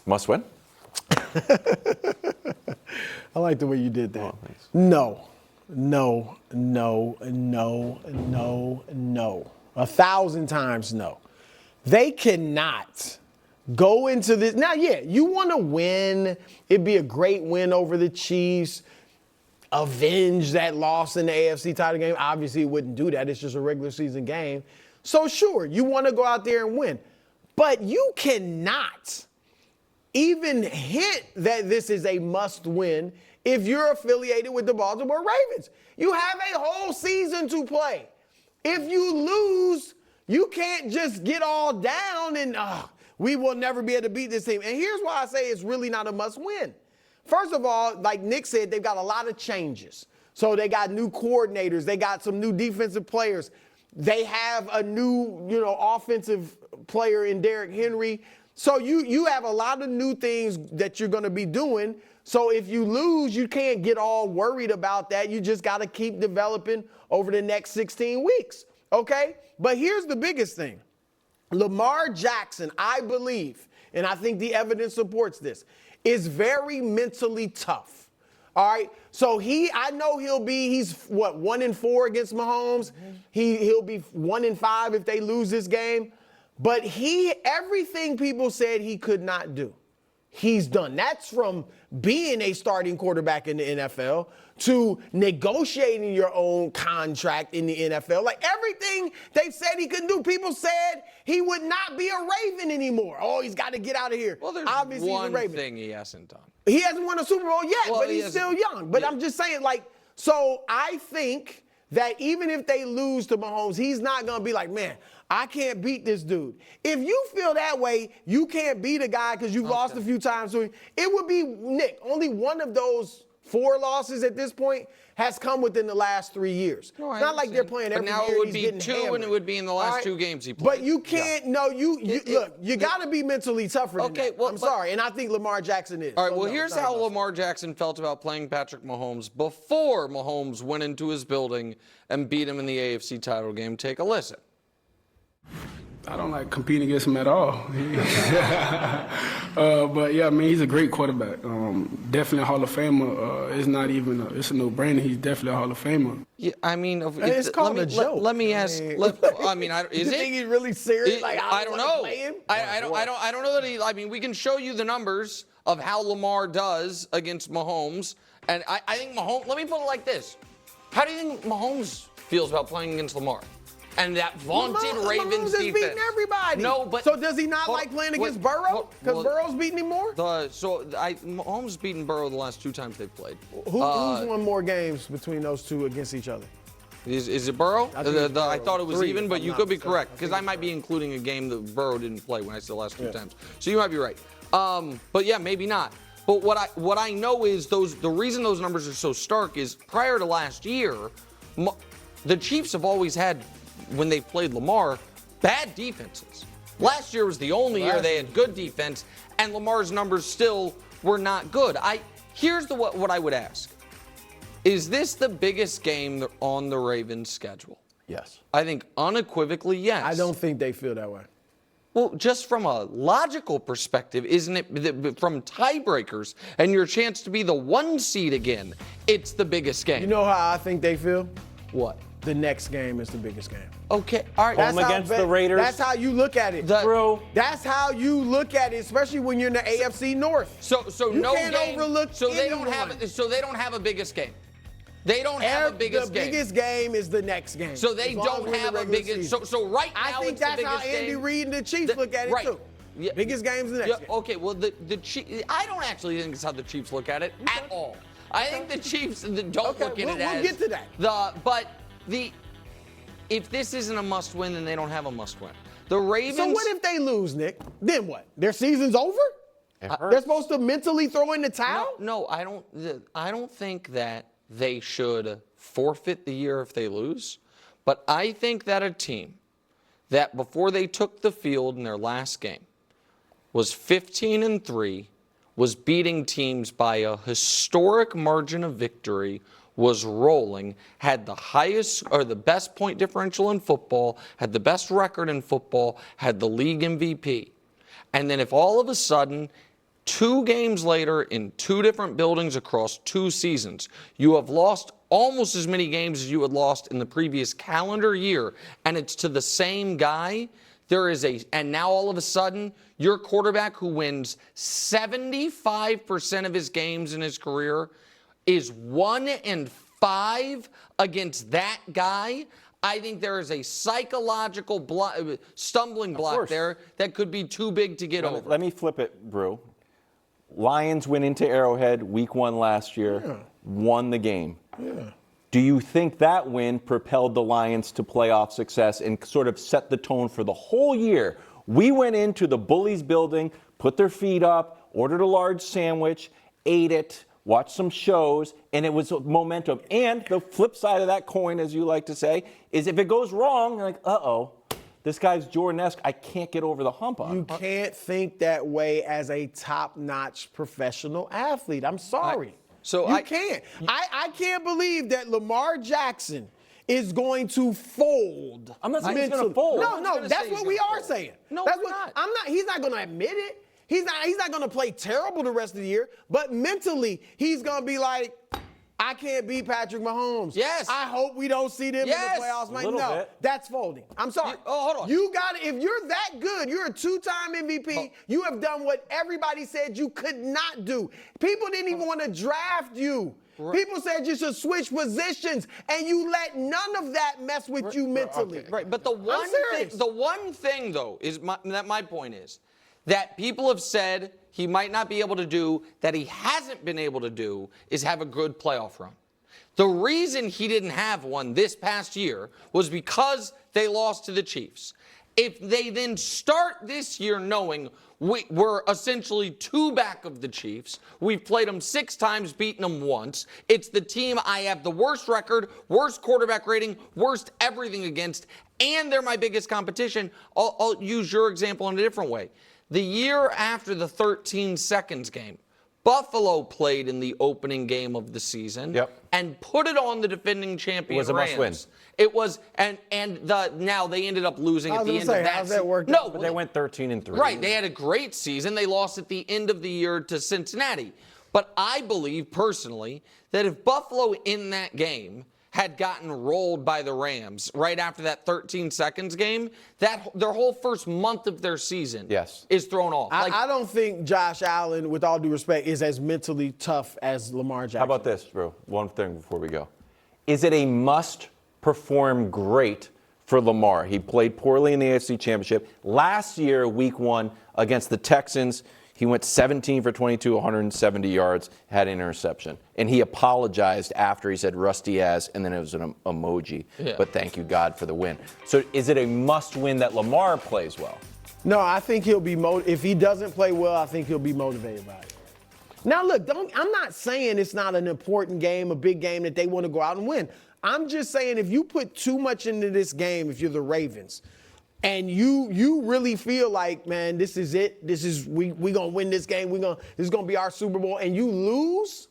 Must win? I like the way you did that. Oh, thanks. No. 1,000 times no. They cannot go into this. Now, yeah, you want to win. It'd be a great win over the Chiefs. Avenge that loss in the AFC title game. Obviously, it wouldn't do that. It's just a regular season game. So, sure, you want to go out there and win. But you cannot even hint that this is a must win if you're affiliated with the Baltimore Ravens. You have a whole season to play. If you lose, you can't just get all down and we will never be able to beat this team. And here's why I say it's really not a must win. First of all, like Nick said, they've got a lot of changes. So they got new coordinators. They got some new defensive players. They have a new, offensive player in Derrick Henry. So you have a lot of new things that you're going to be doing. So if you lose, you can't get all worried about that. You just got to keep developing over the next 16 weeks. Okay? But here's the biggest thing. Lamar Jackson, I believe, and I think the evidence supports this, is very mentally tough. All right. So I know he's 1-4 against Mahomes. He'll be 1-5 if they lose this game. But everything people said he could not do, he's done. That's from being a starting quarterback in the NFL to negotiating your own contract in the NFL. Like everything they said he couldn't do. People said he would not be a Raven anymore. Oh, he's got to get out of here. Well, there's obviously one he's a Raven. thing he hasn't done. He hasn't won a Super Bowl yet, Well, but he's still young. But I'm just saying, so I think that even if they lose to Mahomes, he's not going to be like, man, I can't beat this dude. If you feel that way, you can't beat a guy because you've lost a few times to him. It would be, Nick, only one of those 4 losses at this point has come within the last 3 years. No, it's not like they're playing every year. But now it would he's be getting 2, hammered. and it would be in the last 2 games he played. But you can't. No, look. You got to be mentally tougher than that. I'm sorry, and I think Lamar Jackson is. All right. Well, here's how Lamar Jackson felt about playing Patrick Mahomes before Mahomes went into his building and beat him in the AFC title game. Take a listen. I don't like competing against him at all. But yeah, I mean, he's a great quarterback. Definitely a Hall of Famer. It's not even it's a no-brainer. He's definitely a Hall of Famer. Yeah, I mean, it's called a joke. Let me ask. Is you it? Think he's really serious? I don't know. I don't know that he. I mean, we can show you the numbers of how Lamar does against Mahomes, and I think Mahomes. Let me put it like this: how do you think Mahomes feels about playing against Lamar? And that vaunted Ravens defense. defense. Beating everybody. No, but so does he not like playing against Burrow? Because Burrow's beating him more. Mahomes beaten Burrow the last 2 times they've played. Who's won more games between those two against each other? Is it Burrow? I thought it was 3, even, but you could be correct because I might be including a game that Burrow didn't play when I said the last 2 times. So you might be right. But yeah, maybe not. But what I know is the reason those numbers are so stark is prior to last year, the Chiefs have always had, when they've played Lamar, bad defenses. Last year was the only year they had good defense, and Lamar's numbers still were not good. Here's what I would ask. Is this the biggest game on the Ravens' schedule? Yes. I think unequivocally, yes. I don't think they feel that way. Well, just from a logical perspective, isn't it, from tiebreakers and your chance to be the 1 seed again, it's the biggest game. You know how I think they feel? What? The next game is the biggest game. Okay, all right. Home against the Raiders. That's how you look at it. True. That's how you look at it, especially when you're in the AFC North. So you no can't game. overlook So they anyone. don't have. So they don't have a biggest game. They don't have a biggest game. The biggest game is the next game. So they don't have a biggest. So right now I think it's that's the biggest how Andy game. Reid and the Chiefs look at it too. Yeah. Biggest game's the next game. Okay, well the Chiefs. I don't actually think it's how the Chiefs look at it at all. I think the Chiefs don't look at it as. We'll get to that. If this isn't a must-win, then they don't have a must-win. The Ravens. So what if they lose, Nick? Then what? Their season's over? They're supposed to mentally throw in the towel? No, I don't think that they should forfeit the year if they lose. But I think that a team that before they took the field in their last game was 15-3, was beating teams by a historic margin of victory, was rolling, had the highest or the best point differential in football, had the best record in football, had the league MVP. And then if all of a sudden 2 games later in 2 different buildings across 2 seasons, you have lost almost as many games as you had lost in the previous calendar year, and it's to the same guy. And now all of a sudden, your quarterback who wins 75% of his games in his career is 1-5 against that guy. I think there is a psychological stumbling block there that could be too big to get over. Let me flip it, Brew. Lions went into Arrowhead week 1 last year, won the game. Yeah. Do you think that win propelled the Lions to playoff success and sort of set the tone for the whole year? We went into the Bullies building, put their feet up, ordered a large sandwich, ate it, watched some shows, and it was momentum. And the flip side of that coin, as you like to say, is if it goes wrong, you're like, uh-oh, this guy's Jordan-esque, I can't get over the hump on. You can't think that way as a top-notch professional athlete. I'm sorry. You can't. I can't believe that Lamar Jackson is going to fold. I'm not saying he's going to fold. No, that's what we are saying. No, that's we're not. He's not going to admit it. He's not going to play terrible the rest of the year, but mentally he's going to be like, I can't beat Patrick Mahomes. Yes. I hope we don't see them in the playoffs. A little bit. That's folding. I'm sorry. Hold on. You got it. If you're that good, you're a 2-time MVP. You have done what everybody said you could not do. People didn't even want to draft you. People said you should switch positions, and you let none of that mess with you mentally. Okay. Right, but the one thing though is my point is that people have said he might not be able to do, that he hasn't been able to do, is have a good playoff run. The reason he didn't have one this past year was because they lost to the Chiefs. If they then start this year knowing we're essentially 2 back of the Chiefs, we've played them 6 times, beaten them once, it's the team I have the worst record, worst quarterback rating, worst everything against, and they're my biggest competition, I'll use your example in a different way. The year after the 13 seconds game, Buffalo played in the opening game of the season and put it on the defending champion Rams. It was a must-win. It was, now they ended up losing at the end of that how's that work? No, But they went 13-3. right. They had a great season. They lost at the end of the year to Cincinnati. But I believe personally that if Buffalo in that game had gotten rolled by the Rams right after that 13 seconds game, that their whole first month of their season is thrown off. I don't think Josh Allen, with all due respect, is as mentally tough as Lamar Jackson. How about this, bro? One thing before we go. Is it a must perform great for Lamar? He played poorly in the AFC Championship. Last year, week 1, against the Texans, he went 17 for 22, 170 yards, had an interception. And he apologized after. He said rusty ass, and then it was an emoji. Yeah. But thank you, God, for the win. So is it a must-win that Lamar plays well? No, I think he'll be if he doesn't play well, I think he'll be motivated by it. Now, look, I'm not saying it's not an important game, a big game that they want to go out and win. I'm just saying if you put too much into this game, if you're the Ravens, and you really feel like, man, this is it. We gonna win this game. This is gonna be our Super Bowl, and you lose,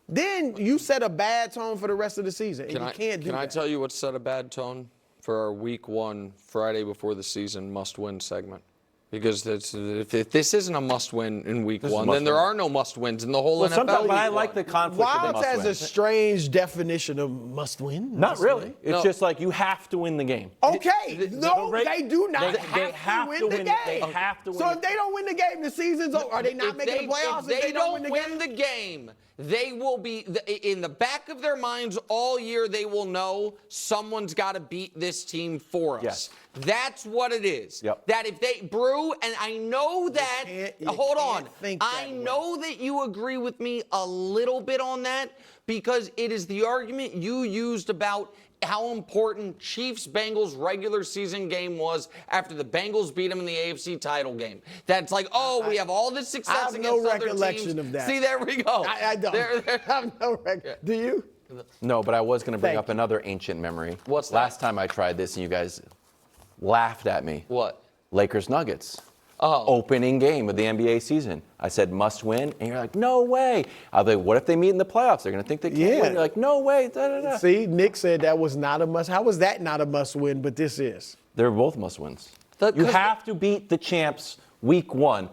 then you set a bad tone for the rest of the season. And you can't do that. Can I tell you what set a bad tone for our week 1 Friday before the season must-win segment? Because if this isn't a must-win in week 1, then there are no must-wins in the whole NFL. Sometimes I like the conflict of the Wilds must-win. has a strange definition of must-win. Not really. It's just like you have to win the game. Okay. They do not have to win the game. They have to win. So if they don't win the game, the season's over. Are they not making the playoffs if they don't win the game? They will be, in the back of their minds all year, they will know someone's got to beat this team for us. Yes. That's what it is. Yep. That if they, Brew, and I know that, hold on, I know that you agree with me a little bit on that because it is the argument you used about how important Chiefs-Bengals regular season game was after the Bengals beat them in the AFC title game. That's like, we have all this success against other teams. I have no recollection of that. See, there we go. I don't. I have no recollection. Do you? No, but I was going to bring up another ancient memory. What's that? Last time I tried this and you guys laughed at me. What? Lakers-Nuggets. Opening game of the NBA season. I said must win, and you're like, no way. I was like, what if they meet in the playoffs? They're going to think they can't win. You're like, no way. Da, da, da. See, Nick said that was not a must. How was that not a must win, but this is? They're both must wins. You have to beat the champs week 1,